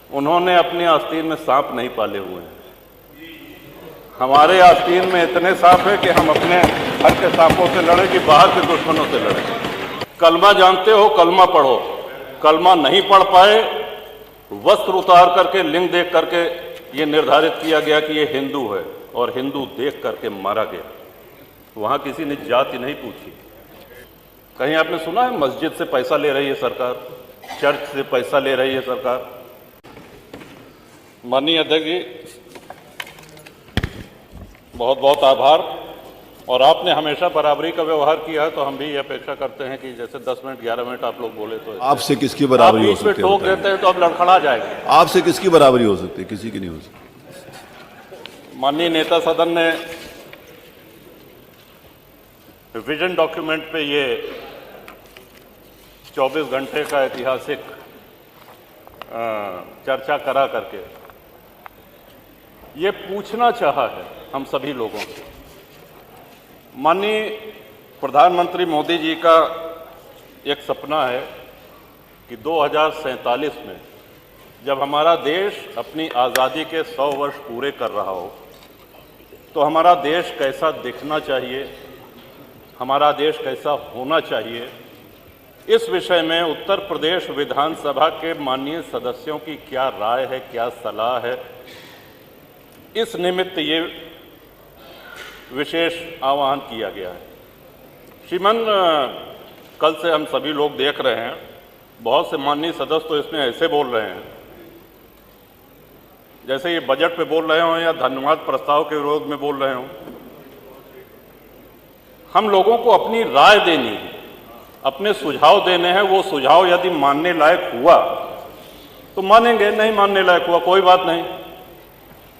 उन्होंने अपनी आस्तीन में सांप नहीं पाले हुए हैं। हमारे आस्तीन में इतने सांप हैं कि हम अपने घर के सांपों से लड़े कि बाहर के दुश्मनों से लड़े। कलमा जानते हो, कलमा पढ़ो। कलमा नहीं पढ़ पाए, वस्त्र उतार करके, लिंग देख करके ये निर्धारित किया गया कि ये हिंदू है, और हिंदू देख करके मारा गया। वहां किसी ने जाति नहीं पूछी। कहीं आपने सुना है मस्जिद से पैसा ले रही है सरकार, चर्च से पैसा ले रही है सरकार? माननीय अध्यक्ष जी, बहुत बहुत आभार। और आपने हमेशा बराबरी का व्यवहार किया है, तो हम भी ये अपेक्षा करते हैं कि जैसे 10 मिनट 11 मिनट आप लोग बोले तो आपसे किसकी बराबरी हो सकती है? ठोक देते हैं तो अब लड़खड़ा जाएंगे। आपसे किसकी बराबरी हो सकती है? किसी की नहीं हो सकती। माननीय नेता सदन ने विजन डॉक्यूमेंट पे ये 24 घंटे का ऐतिहासिक चर्चा करा करके ये पूछना चाहा है हम सभी लोगों से। माननीय प्रधानमंत्री मोदी जी का एक सपना है कि 2047 में जब हमारा देश अपनी आज़ादी के 100 वर्ष पूरे कर रहा हो, तो हमारा देश कैसा दिखना चाहिए, हमारा देश कैसा होना चाहिए, इस विषय में उत्तर प्रदेश विधानसभा के माननीय सदस्यों की क्या राय है, क्या सलाह है, इस निमित्त ये विशेष आह्वान किया गया है। श्रीमान, कल से हम सभी लोग देख रहे हैं, बहुत से माननीय सदस्य तो इसमें ऐसे बोल रहे हैं जैसे ये बजट पे बोल रहे हों या धन्यवाद प्रस्ताव के विरोध में बोल रहे हों। हम लोगों को अपनी राय देनी है, अपने सुझाव देने हैं। वो सुझाव यदि मानने लायक हुआ तो मानेंगे, नहीं मानने लायक हुआ कोई बात नहीं।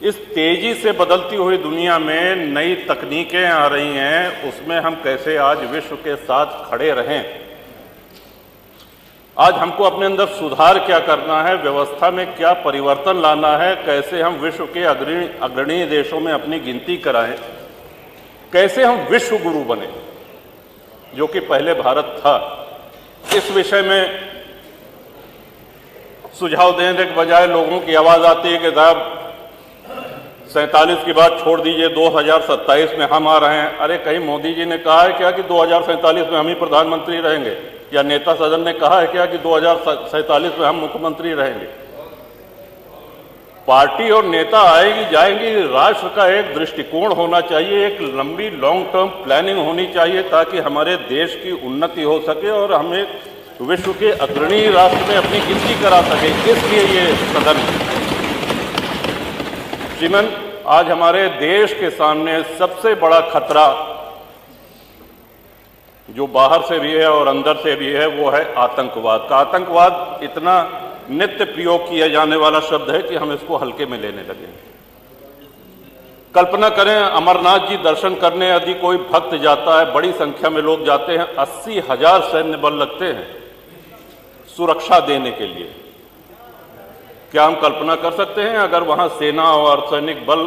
इस तेजी से बदलती हुई दुनिया में नई तकनीकें आ रही हैं, उसमें हम कैसे आज विश्व के साथ खड़े रहें। आज हमको अपने अंदर सुधार क्या करना है, व्यवस्था में क्या परिवर्तन लाना है, कैसे हम विश्व के अग्रणी देशों में अपनी गिनती कराएं, कैसे हम विश्व गुरु बने जो कि पहले भारत था। इस विषय में सुझाव देने के बजाय लोगों की आवाज आती है कि साहब 47 की बात छोड़ दीजिए, 2027 में हम आ रहे हैं। अरे कहीं मोदी जी ने कहा है क्या कि 2047 में हम ही प्रधानमंत्री रहेंगे, या नेता सदन ने कहा है क्या कि 2047 में हम मुख्यमंत्री रहेंगे? पार्टी और नेता आएगी जाएंगी, राष्ट्र का एक दृष्टिकोण होना चाहिए, एक लंबी लॉन्ग टर्म प्लानिंग होनी चाहिए ताकि हमारे देश की उन्नति हो सके और हम एक विश्व के अग्रणी राष्ट्र में अपनी गिनती करा सके। इसलिए ये सदन है। श्रीमान, आज हमारे देश के सामने सबसे बड़ा खतरा जो बाहर से भी है और अंदर से भी है, वो है आतंकवाद का। आतंकवाद इतना नित्य प्रयोग किया जाने वाला शब्द है कि हम इसको हल्के में लेने लगे। कल्पना करें, अमरनाथ जी दर्शन करने यदि कोई भक्त जाता है, बड़ी संख्या में लोग जाते हैं, 80,000 सैन्य बल लगते हैं सुरक्षा देने के लिए। क्या हम कल्पना कर सकते हैं अगर वहां सेना और सैनिक बल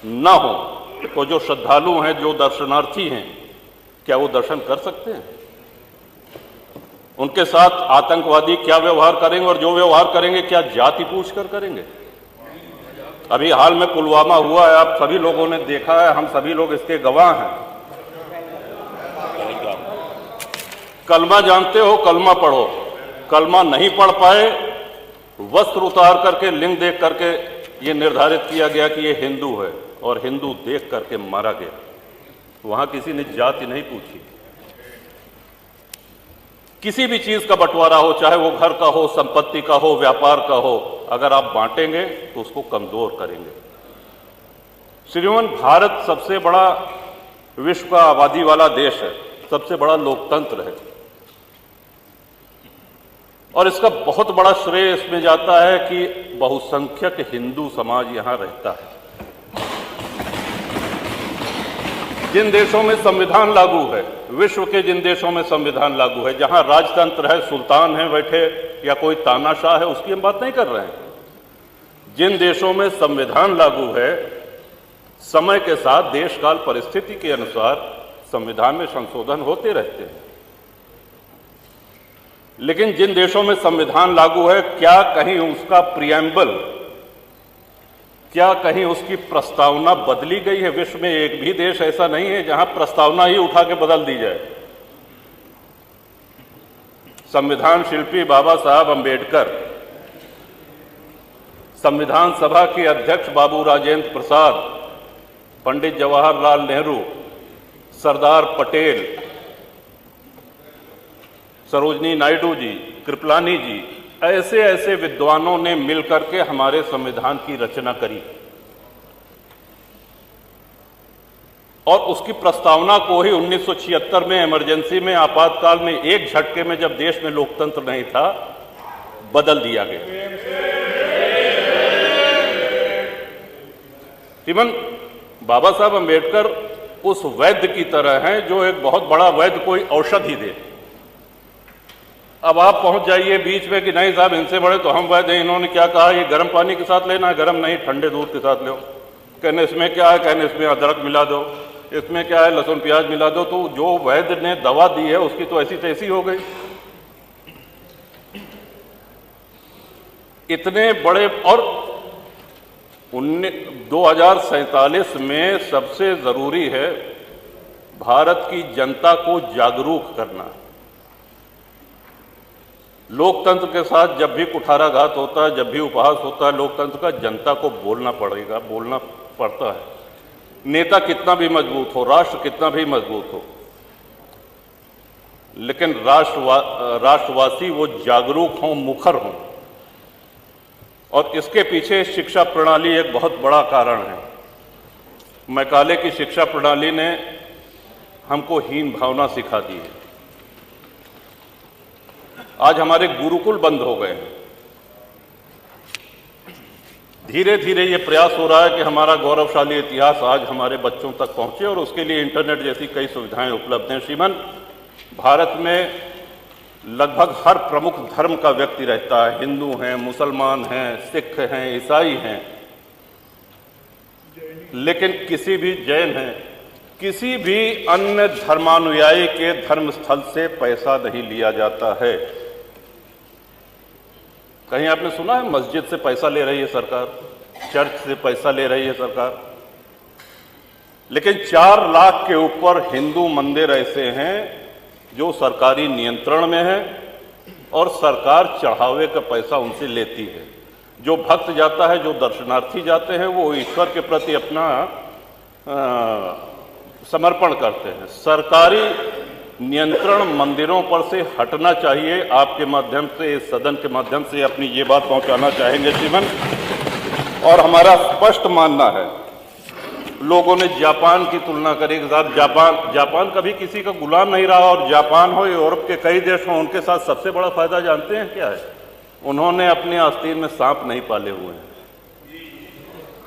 न हो तो जो श्रद्धालु हैं, जो दर्शनार्थी हैं, क्या वो दर्शन कर सकते हैं? उनके साथ आतंकवादी क्या व्यवहार करेंगे, और जो व्यवहार करेंगे क्या जाति पूछकर करेंगे? अभी हाल में पुलवामा हुआ है, आप सभी लोगों ने देखा है, हम सभी लोग इसके गवाह हैं। कलमा जानते हो, कलमा पढ़ो। कलमा नहीं पढ़ पाए, वस्त्र उतार करके, लिंग देख करके ये निर्धारित किया गया कि ये हिंदू है, और हिंदू देख करके मारा गया। वहां किसी ने जाति नहीं पूछी। किसी भी चीज का बंटवारा हो, चाहे वो घर का हो, संपत्ति का हो, व्यापार का हो, अगर आप बांटेंगे तो उसको कमजोर करेंगे। श्रीमान, भारत सबसे बड़ा विश्व का आबादी वाला देश है, सबसे बड़ा लोकतंत्र है, और इसका बहुत बड़ा श्रेय इसमें जाता है कि बहुसंख्यक हिंदू समाज यहां रहता है। जिन देशों में संविधान लागू है, विश्व के जिन देशों में संविधान लागू है, जहां राजतंत्र है, सुल्तान है बैठे या कोई तानाशाह है, उसकी हम बात नहीं कर रहे हैं। जिन देशों में संविधान लागू है, समय के साथ देश काल परिस्थिति के अनुसार संविधान में संशोधन होते रहते हैं। लेकिन जिन देशों में संविधान लागू है, क्या कहीं उसका प्रिएम्बल, क्या कहीं उसकी प्रस्तावना बदली गई है? विश्व में एक भी देश ऐसा नहीं है जहां प्रस्तावना ही उठा के बदल दी जाए। संविधान शिल्पी बाबा साहब अंबेडकर, संविधान सभा के अध्यक्ष बाबू राजेंद्र प्रसाद, पंडित जवाहरलाल नेहरू, सरदार पटेल, सरोजनी नायडू जी, कृपलानी जी, ऐसे ऐसे विद्वानों ने मिलकर के हमारे संविधान की रचना करी और उसकी प्रस्तावना को ही 1976 में इमरजेंसी में, आपातकाल में, एक झटके में, जब देश में लोकतंत्र नहीं था, बदल दिया गया। श्रीमान बाबा साहब अंबेडकर उस वैद्य की तरह हैं जो एक बहुत बड़ा वैद्य कोई औषधि दे। अब आप पहुंच जाइए बीच में कि नहीं साहब इनसे बड़े तो हम वैद्य हैं, इन्होंने क्या कहा, ये गर्म पानी के साथ लेना है, गर्म नहीं ठंडे दूध के साथ लो। कहने इसमें क्या है, कहने इसमें अदरक मिला दो, इसमें क्या है, लहसुन प्याज मिला दो। तो जो वैद्य ने दवा दी है उसकी तो ऐसी तैसी हो गई। इतने बड़े, और 2047 में सबसे जरूरी है भारत की जनता को जागरूक करना। लोकतंत्र के साथ जब भी कुठाराघात होता है, जब भी उपहास होता है लोकतंत्र का, जनता को बोलना पड़ेगा, बोलना पड़ता है। नेता कितना भी मजबूत हो, राष्ट्र कितना भी मजबूत हो, लेकिन राष्ट्रवासी वो जागरूक हों, मुखर हों। और इसके पीछे शिक्षा प्रणाली एक बहुत बड़ा कारण है। मैकाले की शिक्षा प्रणाली ने हमको हीन भावना सिखा दी है। आज हमारे गुरुकुल बंद हो गए हैं। धीरे धीरे ये प्रयास हो रहा है कि हमारा गौरवशाली इतिहास आज हमारे बच्चों तक पहुंचे और उसके लिए इंटरनेट जैसी कई सुविधाएं उपलब्ध हैं। श्रीमान, भारत में लगभग हर प्रमुख धर्म का व्यक्ति रहता है। हिंदू हैं, मुसलमान हैं, सिख हैं, ईसाई हैं, लेकिन किसी भी जैन हैं, किसी भी अन्य धर्मानुयायी के धर्मस्थल से पैसा नहीं लिया जाता है। कहीं आपने सुना है मस्जिद से पैसा ले रही है सरकार, चर्च से पैसा ले रही है सरकार? लेकिन 4 लाख के ऊपर हिंदू मंदिर ऐसे हैं जो सरकारी नियंत्रण में है और सरकार चढ़ावे का पैसा उनसे लेती है। जो भक्त जाता है, जो दर्शनार्थी जाते हैं, वो ईश्वर के प्रति अपना समर्पण करते हैं। सरकारी नियंत्रण मंदिरों पर से हटना चाहिए। आपके माध्यम से, इस सदन के माध्यम से अपनी ये बात पहुंचाना चाहेंगे श्रीमान। और हमारा स्पष्ट मानना है, लोगों ने जापान की तुलना करी कि साहब जापान कभी किसी का गुलाम नहीं रहा, और जापान हो, यूरोप के कई देश हों, उनके साथ सबसे बड़ा फायदा जानते हैं क्या है? उन्होंने अपने आस्तीन में सांप नहीं पाले हुए हैं।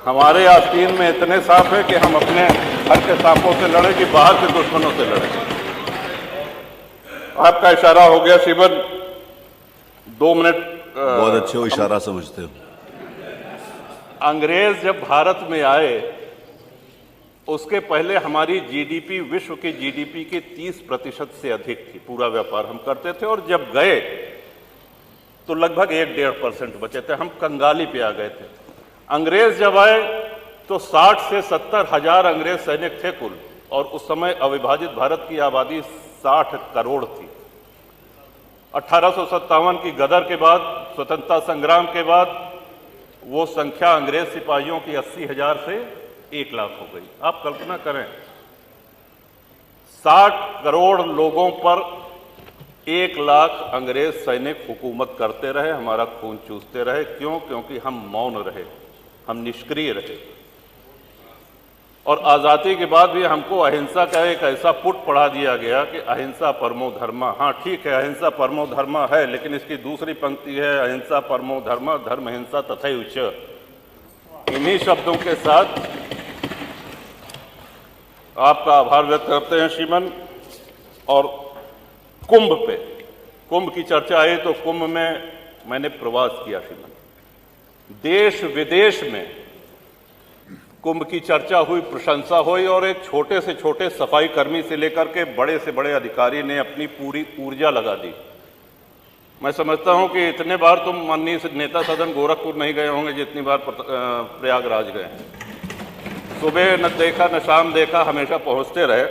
हमारे आस्तीन में इतने सांप हैं कि हम अपने घर के सांपों से लड़े कि बाहर के दुश्मनों से लड़े। आपका इशारा हो गया श्रीमान, 2 मिनट। बहुत अच्छे हो, इशारा समझते हो। अंग्रेज जब भारत में आए, उसके पहले हमारी जीडीपी विश्व की जीडीपी के 30% से अधिक थी। पूरा व्यापार हम करते थे, और जब गए तो लगभग 1-1.5% बचे थे। हम कंगाली पे आ गए थे। अंग्रेज जब आए तो 60 से 70 हजार अंग्रेज सैनिक थे कुल, और उस समय अविभाजित भारत की आबादी 60 करोड़ थी। 1857 की गदर के बाद, स्वतंत्रता संग्राम के बाद, वो संख्या अंग्रेज सिपाहियों की 80,000 से 1 लाख हो गई। आप कल्पना करें, 60 करोड़ लोगों पर 1 लाख अंग्रेज सैनिक हुकूमत करते रहे, हमारा खून चूसते रहे। क्यों? क्योंकि हम मौन रहे, हम निष्क्रिय रहे। और आज़ादी के बाद भी हमको अहिंसा का एक ऐसा पुट पढ़ा दिया गया कि अहिंसा परमो धर्मा। हाँ ठीक है, अहिंसा परमो धर्मा है, लेकिन इसकी दूसरी पंक्ति है अहिंसा परमो धर्मा धर्म हिंसा तथैव च। इन्हीं शब्दों के साथ आपका आभार व्यक्त करते हैं श्रीमान। और कुंभ की चर्चा आई तो कुंभ में मैंने प्रवास किया श्रीमान। देश विदेश में कुंभ की चर्चा हुई, प्रशंसा हुई, और एक छोटे से छोटे सफाई कर्मी से लेकर के बड़े से बड़े अधिकारी ने अपनी पूरी ऊर्जा लगा दी मैं समझता हूं कि इतने बार तुम माननीय नेता सदन गोरखपुर नहीं गए होंगे जितनी बार प्रयागराज गए हैं। सुबह न देखा न शाम देखा, हमेशा पहुंचते रहे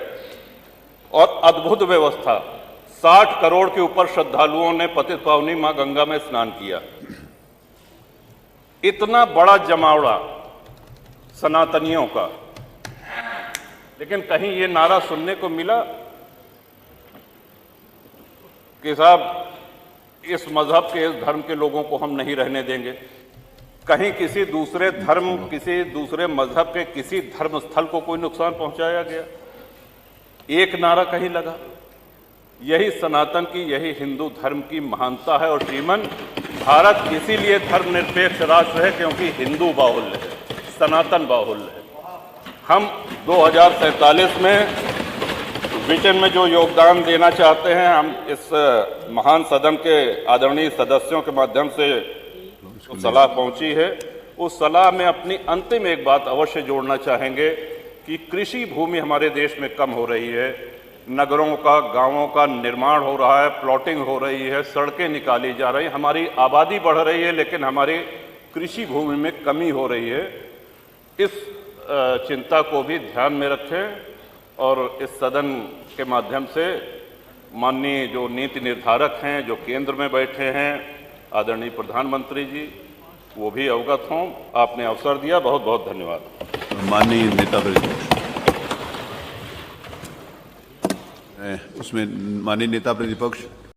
और अद्भुत व्यवस्था। 60 करोड़ के ऊपर श्रद्धालुओं ने पतित पावनी मां गंगा में स्नान किया। इतना बड़ा जमावड़ा सनातनियों का, लेकिन कहीं ये नारा सुनने को मिला कि साहब इस मजहब के, इस धर्म के लोगों को हम नहीं रहने देंगे। कहीं किसी दूसरे धर्म, किसी दूसरे मजहब के किसी धर्म स्थल को कोई नुकसान पहुंचाया गया? एक नारा कहीं लगा? यही सनातन की, यही हिंदू धर्म की महानता है। और श्रीमन, भारत इसीलिए धर्मनिरपेक्ष राष्ट्र है क्योंकि हिंदू बाहुल्य है, सनातन बाहुल्य है। हम 2047 में विजन में जो योगदान देना चाहते हैं, हम इस महान सदन के आदरणीय सदस्यों के माध्यम से जो सलाह पहुंची है, उस सलाह में अपनी अंतिम एक बात अवश्य जोड़ना चाहेंगे कि कृषि भूमि हमारे देश में कम हो रही है। नगरों का, गांवों का निर्माण हो रहा है, प्लॉटिंग हो रही है, सड़कें निकाली जा रही हैं, हमारी आबादी बढ़ रही है, लेकिन हमारी कृषि भूमि में कमी हो रही है। इस चिंता को भी ध्यान में रखें और इस सदन के माध्यम से माननीय जो नीति निर्धारक हैं, जो केंद्र में बैठे हैं, आदरणीय प्रधानमंत्री जी, वो भी अवगत हों। आपने अवसर दिया, बहुत बहुत धन्यवाद। माननीय नेता प्रतिपक्ष, उसमें माननीय नेता प्रतिपक्ष